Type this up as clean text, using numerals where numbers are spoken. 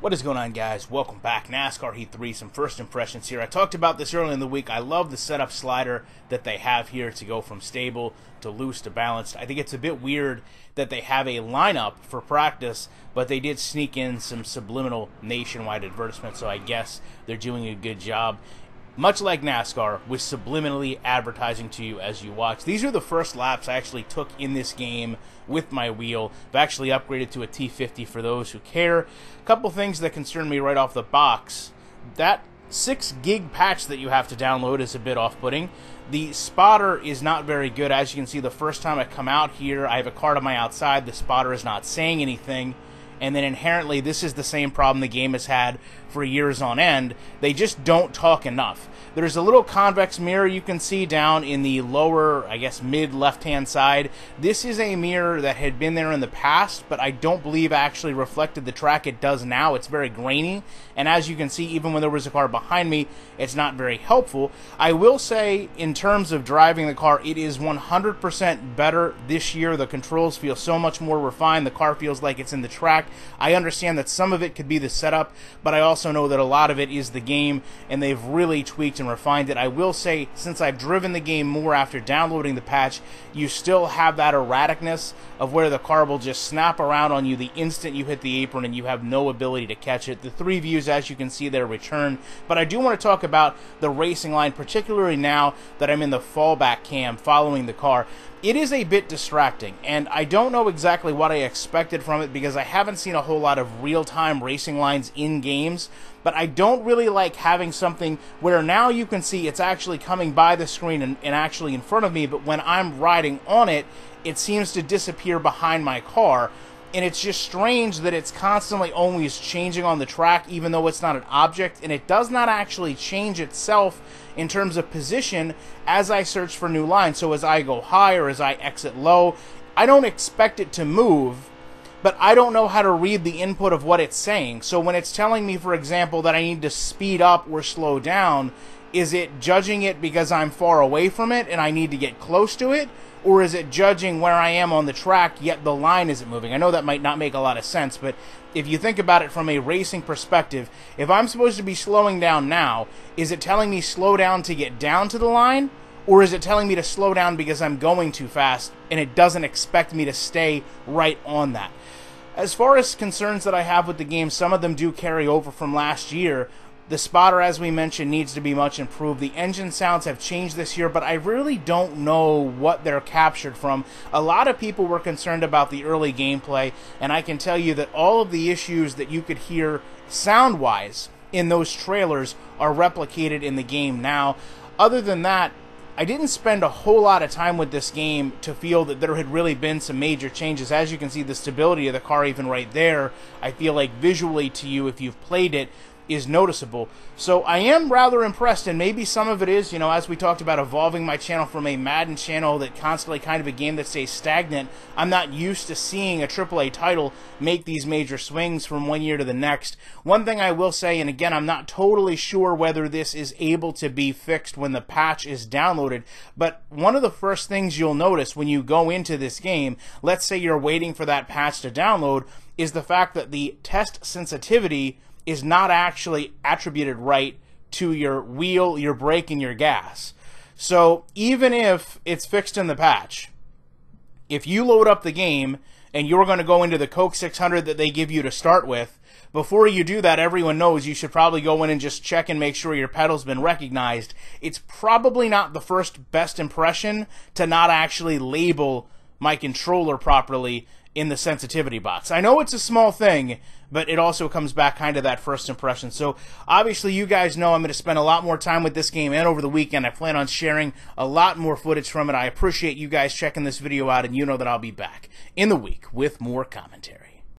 What is going on, guys? Welcome back. NASCAR Heat 3, some first impressions here. I talked about this earlier in the week. I love the setup slider that they have here to go from stable to loose to balanced. I think it's a bit weird that they have a lineup for practice, but they did sneak in some subliminal nationwide advertisements, so I guess they're doing a good job. Much like NASCAR, with subliminally advertising to you as you watch. These are the first laps I actually took in this game with my wheel. I've actually upgraded to a T50 for those who care. A couple things that concern me right off the box. That 6 gig patch that you have to download is a bit off-putting. The spotter is not very good. As you can see, the first time I come out here, I have a card on my outside. The spotter is not saying anything. And then inherently, this is the same problem the game has had for years on end. They just don't talk enough. There's a little convex mirror you can see down in the lower, I guess, mid left-hand side. This is a mirror that had been there in the past, but I don't believe actually reflected the track it does now. It's very grainy. And as you can see, even when there was a car behind me, it's not very helpful. I will say, in terms of driving the car, it is 100% better this year. The controls feel so much more refined. The car feels like it's in the track. I understand that some of it could be the setup, but I also know that a lot of it is the game, and they've really tweaked and refined it. I will say, since I've driven the game more after downloading the patch, you still have that erraticness of where the car will just snap around on you the instant you hit the apron and you have no ability to catch it. The 3 views, as you can see there, return. But I do want to talk about the racing line, particularly now that I'm in the fallback cam following the car. It is a bit distracting, and I don't know exactly what I expected from it because I haven't seen a whole lot of real-time racing lines in games, but I don't really like having something where now you can see it's actually coming by the screen and actually in front of me, but when I'm riding on it, it seems to disappear behind my car. And it's just strange that it's constantly always changing on the track, even though it's not an object, and it does not actually change itself in terms of position as I search for new lines. So as I go high or as I exit low, I don't expect it to move, but I don't know how to read the input of what it's saying. So when it's telling me, for example, that I need to speed up or slow down, is it judging it because I'm far away from it and I need to get close to it? Or is it judging where I am on the track, yet the line isn't moving? I know that might not make a lot of sense, but if you think about it from a racing perspective, if I'm supposed to be slowing down now, is it telling me slow down to get down to the line? Or is it telling me to slow down because I'm going too fast and it doesn't expect me to stay right on that? As far as concerns that I have with the game, some of them do carry over from last year. The spotter, as we mentioned, needs to be much improved. The engine sounds have changed this year, but I really don't know what they're captured from. A lot of people were concerned about the early gameplay, and I can tell you that all of the issues that you could hear sound-wise in those trailers are replicated in the game now. Other than that, I didn't spend a whole lot of time with this game to feel that there had really been some major changes. As you can see, the stability of the car even right there, I feel like visually to you, if you've played it, is noticeable. So I am rather impressed, and maybe some of it is, as we talked about evolving my channel from a Madden channel that constantly kind of a game that stays stagnant, I'm not used to seeing a AAA title make these major swings from one year to the next. One thing I will say, and again, I'm not totally sure whether this is able to be fixed when the patch is downloaded, but one of the first things you'll notice when you go into this game, let's say you're waiting for that patch to download, is the fact that the test sensitivity is not actually attributed right to your wheel, your brake, and your gas. So even if it's fixed in the patch, if you load up the game and you're going to go into the Coke 600 that they give you to start with, before you do that, everyone knows you should probably go in and just check and make sure your pedal's been recognized. It's probably not the first best impression to not actually label my controller properly in the sensitivity box. I know it's a small thing, but it also comes back kind of that first impression. So obviously you guys know I'm going to spend a lot more time with this game, and over the weekend I plan on sharing a lot more footage from it. I appreciate you guys checking this video out, and you know that I'll be back in the week with more commentary.